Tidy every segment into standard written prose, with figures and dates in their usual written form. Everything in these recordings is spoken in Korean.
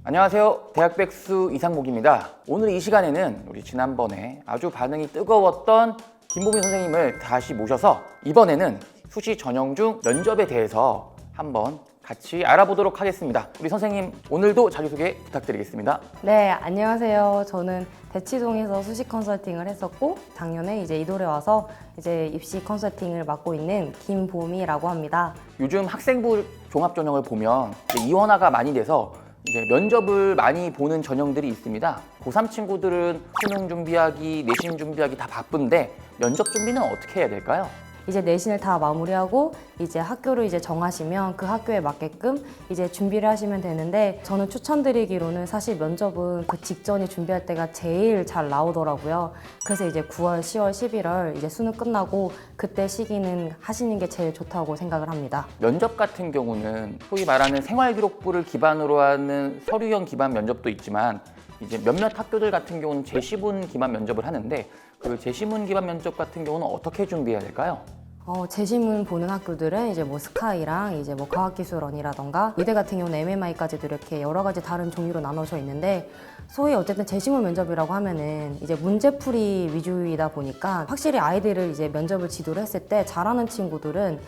안녕하세요. 대학백수 이상목입니다. 오늘 이 시간에는 우리 지난번에 아주 반응이 뜨거웠던 김보민 선생님을 다시 모셔서 이번에는 수시 전형 중 면접에 대해서 한번 같이 알아보도록 하겠습니다. 우리 선생님 오늘도 자기소개 부탁드리겠습니다. 네, 안녕하세요. 저는 대치동에서 수시 컨설팅을 했었고 작년에 이제 이돌에 와서 이제 입시 컨설팅을 맡고 있는 김보미라고 합니다. 요즘 학생부 종합전형을 보면 이제 이원화가 많이 돼서 이제 면접을 많이 보는 전형들이 있습니다. 고3 친구들은 수능 준비하기, 내신 준비하기 다 바쁜데 면접 준비는 어떻게 해야 될까요? 이제 내신을 다 마무리하고 이제 학교를 이제 정하시면 그 학교에 맞게끔 이제 준비를 하시면 되는데, 저는 추천드리기로는 사실 면접은 그 직전에 준비할 때가 제일 잘 나오더라고요. 그래서 이제 9월, 10월, 11월 이제 수능 끝나고 그때 시기는 하시는 게 제일 좋다고 생각을 합니다. 면접 같은 경우는 소위 말하는 생활기록부를 기반으로 하는 서류형 기반 면접도 있지만 이제 몇몇 학교들 같은 경우는 제시문 기반 면접을 하는데 그 제시문 기반 면접 같은 경우는 어떻게 준비해야 될까요? 제시문 보는 학교들은 이제 뭐 스카이랑 이제 뭐 과학기술원이라던가 의대 같은 경우는 MMI까지도 이렇게 여러 가지 다른 종류로 나눠져 있는데, 소위 어쨌든 제시문 면접이라고 하면은 이제 문제풀이 위주이다 보니까 확실히 아이들을 이제 면접을 지도를 했을 때 잘하는 친구들은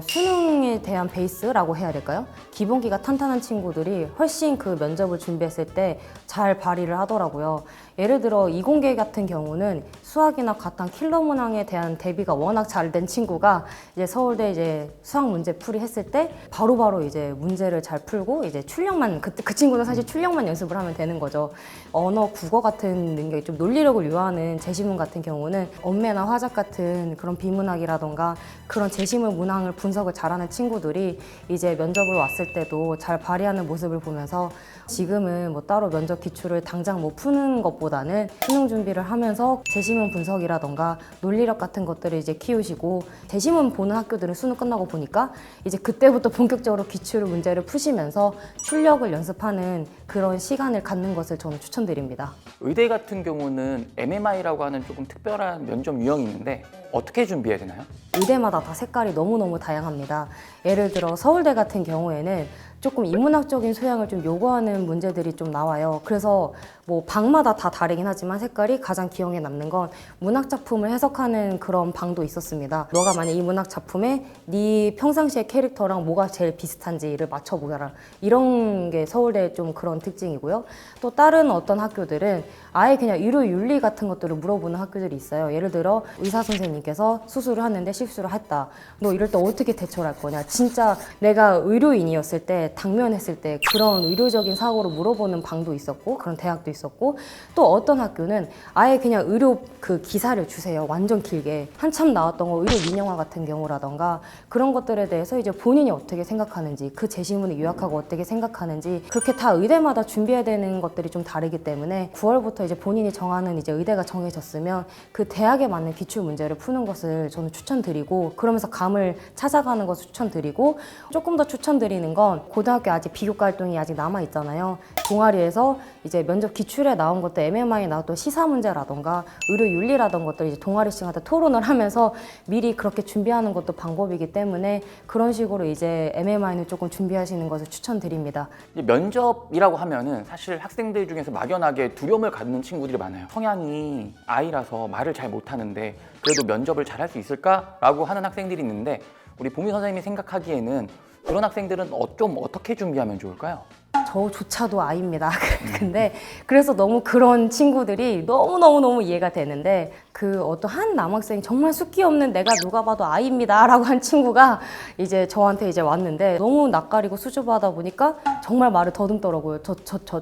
수능에 대한 베이스라고 해야 될까요? 기본기가 탄탄한 친구들이 훨씬 그 면접을 준비했을 때 잘 발휘를 하더라고요. 예를 들어 이공계 같은 경우는 수학이나 과탐 킬러 문항에 대한 대비가 워낙 잘 된 친구가 이제 서울대 이제 수학 문제 풀이 했을 때 바로바로 이제 문제를 잘 풀고 이제 출력만 그 친구는 사실 출력만 연습을 하면 되는 거죠. 언어, 국어 같은 능력이 좀 논리력을 요하는 제시문 같은 경우는 언매나 화작 같은 그런 비문학이라던가 그런 제시문 문항을 분석을 잘하는 친구들이 이제 면접을 왔을 때도 잘 발휘하는 모습을 보면서 지금은 뭐 따로 면접 기출을 당장 뭐 푸는 것보다는 수능 준비를 하면서 제시문 분석이라던가 논리력 같은 것들을 이제 키우시고, 제시문 보는 학교들은 수능 끝나고 보니까 이제 그때부터 본격적으로 기출 문제를 푸시면서 출력을 연습하는 그런 시간을 갖는 것을 저는 추천드립니다. 의대 같은 경우는 MMI라고 하는 조금 특별한 면접 유형이 있는데 어떻게 준비해야 되나요? 의대마다 다 색깔이 너무너무 다양합니다. 예를 들어 서울대 같은 경우에는 조금 인문학적인 소양을 좀 요구하는 문제들이 좀 나와요. 그래서 뭐 방마다 다 다르긴 하지만 색깔이 가장 기억에 남는 건 문학 작품을 해석하는 그런 방도 있었습니다. 너가 만약 이 문학 작품에 네 평상시의 캐릭터랑 뭐가 제일 비슷한지를 맞춰보라, 이런 게 서울대 좀 그런 특징이고요. 또 다른 어떤 학교들은 아예 그냥 의료 윤리 같은 것들을 물어보는 학교들이 있어요. 예를 들어 의사 선생님께서 수술을 하는데 실수를 했다. 너 이럴 때 어떻게 대처를 할 거냐. 진짜 내가 의료인이었을 때 당면했을 때 그런 의료적인 사고로 물어보는 방도 있었고 그런 대학도 있었고, 또 어떤 학교는 아예 그냥 의료 그 기사를 주세요. 완전 길게 한참 나왔던 거, 의료 민영화 같은 경우라던가 그런 것들에 대해서 이제 본인이 어떻게 생각하는지, 그 제시문을 요약하고 어떻게 생각하는지, 그렇게 다 의대마다 준비해야 되는 것들이 좀 다르기 때문에 9월부터 이제 본인이 정하는 이제 의대가 정해졌으면 그 대학에 맞는 기출 문제를 푸는 것을 저는 추천드리고, 그러면서 감을 찾아가는 것을 추천드리고, 조금 더 추천드리는 건 고등학교 아직 비교과 활동이 아직 남아 있잖아요. 동아리에서 이제 면접 기출에 나온 것도 MMI에 나왔던 시사 문제라던가 의료 윤리라던 것들 이제 동아리 시간에 토론을 하면서 미리 그렇게 준비하는 것도 방법이기 때문에 그런 식으로 이제 MMI는 조금 준비하시는 것을 추천드립니다. 이제 면접이라고 하면은 사실 학생들 중에서 막연하게 두려움을 갖는 친구들이 많아요. 성향이 I라서 말을 잘 못하는데 그래도 면접을 잘 할 수 있을까라고 하는 학생들이 있는데, 우리 보미 선생님이 생각하기에는 그런 학생들은 좀 어떻게 준비하면 좋을까요? 저조차도 아이입니다. 근데 그래서 너무 그런 친구들이 너무너무 이해가 되는데, 그 어떤 한 남학생이 정말 숫기 없는 내가 누가 봐도 아이입니다 라고 한 친구가 이제 저한테 이제 왔는데 너무 낯가리고 수줍어하다 보니까 정말 말을 더듬더라고요.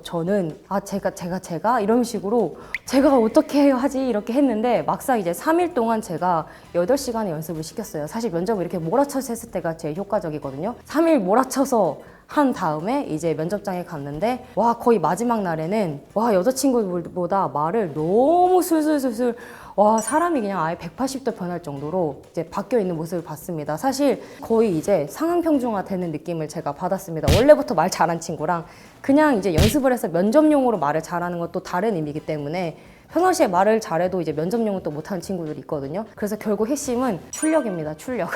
저는 제가 이런 식으로 제가 어떻게 하지 이렇게 했는데, 막상 이제 3일 동안 제가 8시간의 연습을 시켰어요. 사실 면접을 이렇게 몰아쳐서 했을 때가 제일 효과적이거든요. 3일 몰아쳐서 한 다음에 이제 면접장에 갔는데, 와, 거의 마지막 날에는 와, 여자친구들보다 말을 너무 술술술술, 와, 사람이 그냥 아예 180도 변할 정도로 이제 바뀌어 있는 모습을 봤습니다. 사실 거의 이제 상황평준화 되는 느낌을 제가 받았습니다. 원래부터 말 잘한 친구랑 그냥 이제 연습을 해서 면접용으로 말을 잘하는 것도 다른 의미이기 때문에 평상시에 말을 잘해도 이제 면접용은 또 못하는 친구들이 있거든요. 그래서 결국 핵심은 출력입니다. 출력.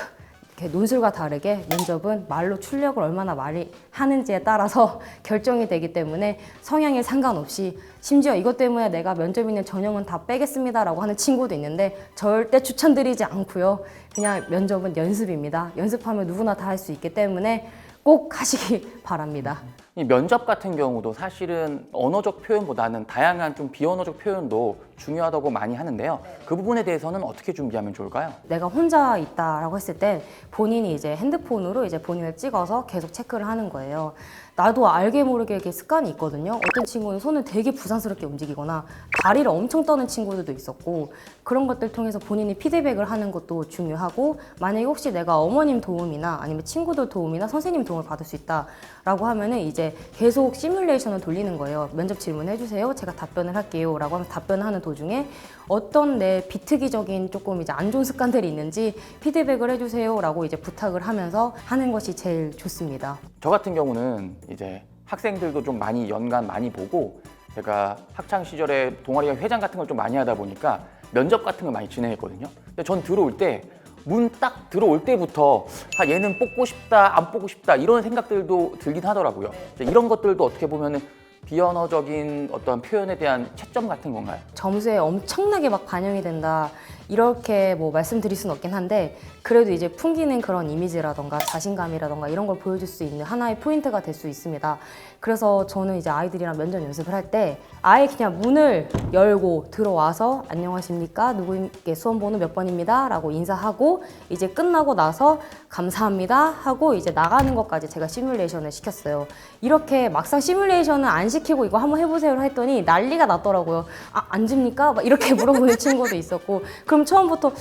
이렇게 논술과 다르게 면접은 말로 출력을 얼마나 많이 하는지에 따라서 결정이 되기 때문에 성향에 상관없이, 심지어 이것 때문에 내가 면접 있는 전형은 다 빼겠습니다라고 하는 친구도 있는데 절대 추천드리지 않고요. 그냥 면접은 연습입니다. 연습하면 누구나 다 할 수 있기 때문에 꼭 하시기 바랍니다. 이 면접 같은 경우도 사실은 언어적 표현보다는 다양한 좀 비언어적 표현도 중요하다고 많이 하는데요. 그 부분에 대해서는 어떻게 준비하면 좋을까요? 내가 혼자 있다라고 했을 때 본인이 이제 핸드폰으로 이제 본인을 찍어서 계속 체크를 하는 거예요. 나도 알게 모르게 이렇게 습관이 있거든요. 어떤 친구는 손을 되게 부산스럽게 움직이거나 다리를 엄청 떠는 친구들도 있었고, 그런 것들 통해서 본인이 피드백을 하는 것도 중요하고, 만약에 혹시 내가 어머님 도움이나 아니면 친구들 도움이나 선생님 도움을 받을 수 있다라고 하면은 이제 계속 시뮬레이션을 돌리는 거예요. 면접 질문해 주세요. 제가 답변을 할게요. 라고 하면서 답변을 하는 도중에 어떤 내 비특이적인 조금 이제 안 좋은 습관들이 있는지 피드백을 해주세요. 라고 이제 부탁을 하면서 하는 것이 제일 좋습니다. 저 같은 경우는 이제 학생들도 좀 많이 연관 많이 보고, 제가 학창 시절에 동아리가 회장 같은 걸 좀 많이 하다 보니까 면접 같은 걸 많이 진행했거든요. 근데 전 들어올 때 문 딱 들어올 때부터 얘는 뽑고 싶다 안 뽑고 싶다 이런 생각들도 들긴 하더라고요. 이런 것들도 어떻게 보면은 비언어적인 어떤 표현에 대한 채점 같은 건가요? 점수에 엄청나게 막 반영이 된다 이렇게 뭐 말씀드릴 수는 없긴 한데, 그래도 이제 풍기는 그런 이미지라던가 자신감이라던가 이런 걸 보여줄 수 있는 하나의 포인트가 될 수 있습니다. 그래서 저는 이제 아이들이랑 면접 연습을 할 때 아예 그냥 문을 열고 들어와서 안녕하십니까, 누구께 수험 번호 몇 번입니다 라고 인사하고, 이제 끝나고 나서 감사합니다 하고 이제 나가는 것까지 제가 시뮬레이션을 시켰어요. 이렇게 막상 시뮬레이션을 안 시키고 이거 한번 해보세요 했더니 난리가 났더라고요. 아, 앉습니까? 막 이렇게 물어보는 친구도 있었고, 그럼 처음부터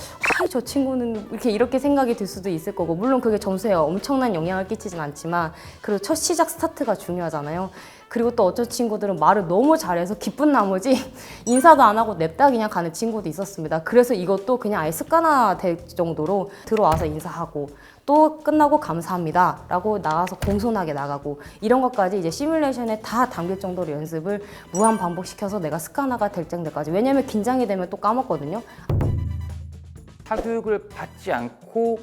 저 친구는 이렇게 생각이 들 수도 있을 거고, 물론 그게 점수에 엄청난 영향을 끼치진 않지만 그래도 첫 시작 스타트가 중요하잖아요. 그리고 또 어떤 친구들은 말을 너무 잘해서 기쁜 나머지 인사도 안 하고 냅다 그냥 가는 친구도 있었습니다. 그래서 이것도 그냥 아예 습관화 될 정도로 들어와서 인사하고 또 끝나고 감사합니다 라고 나가서 공손하게 나가고, 이런 것까지 이제 시뮬레이션에 다 담길 정도로 연습을 무한 반복시켜서 내가 습관화가 될 정도까지. 왜냐면 긴장이 되면 또 까먹거든요. 사교육을 받지 않고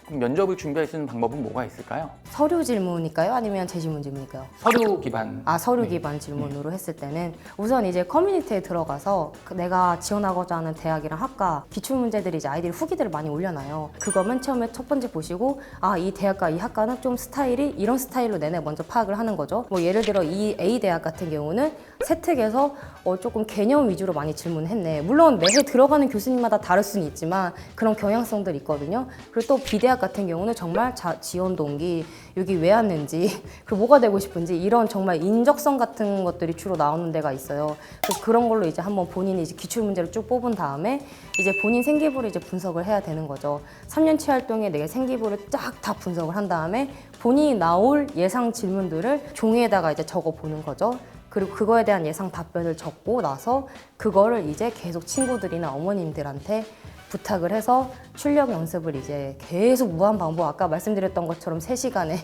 면접을 준비할 수 있는 방법은 뭐가 있을까요? 서류 질문일까요? 아니면 제시문 질문일까요? 서류 기반. 서류 기반 질문으로 했을 때는 우선 이제 커뮤니티에 들어가서 내가 지원하고자 하는 대학이랑 학과 기출 문제들이 이제 아이들이 후기들을 많이 올려놔요. 그거 맨 처음에 첫 번째 보시고, 이 대학과 이 학과는 좀 스타일이 이런 스타일로 내내 먼저 파악을 하는 거죠. 뭐 예를 들어 이 A 대학 같은 경우는 세특에서 조금 개념 위주로 많이 질문했네. 물론 매해 들어가는 교수님마다 다를 수는 있지만 그런 경향성들이 있거든요. 그리고 또 B 대학 같은 경우는 정말 지원 동기, 여기 왜 왔는지, 그리고 뭐가 되고 싶은지, 이런 정말 인적성 같은 것들이 주로 나오는 데가 있어요. 그래서 그런 걸로 이제 한번 본인이 이제 기출 문제를 쭉 뽑은 다음에 이제 본인 생기부를 이제 분석을 해야 되는 거죠. 3년치 활동에 내 생기부를 쫙 다 분석을 한 다음에 본인이 나올 예상 질문들을 종이에다가 이제 적어 보는 거죠. 그리고 그거에 대한 예상 답변을 적고 나서 그거를 이제 계속 친구들이나 어머님들한테 부탁을 해서 출력 연습을 이제 계속 무한 반복, 아까 말씀드렸던 것처럼 3시간에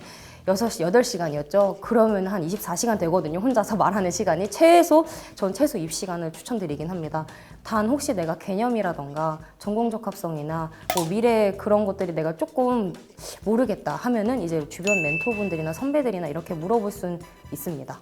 8시간이었죠. 그러면 한 24시간 되거든요. 혼자서 말하는 시간이. 전 최소 입시간을 추천드리긴 합니다. 단 혹시 내가 개념이라던가 전공 적합성이나 뭐 미래 그런 것들이 내가 조금 모르겠다 하면은 이제 주변 멘토분들이나 선배들이나 이렇게 물어볼 수는 있습니다.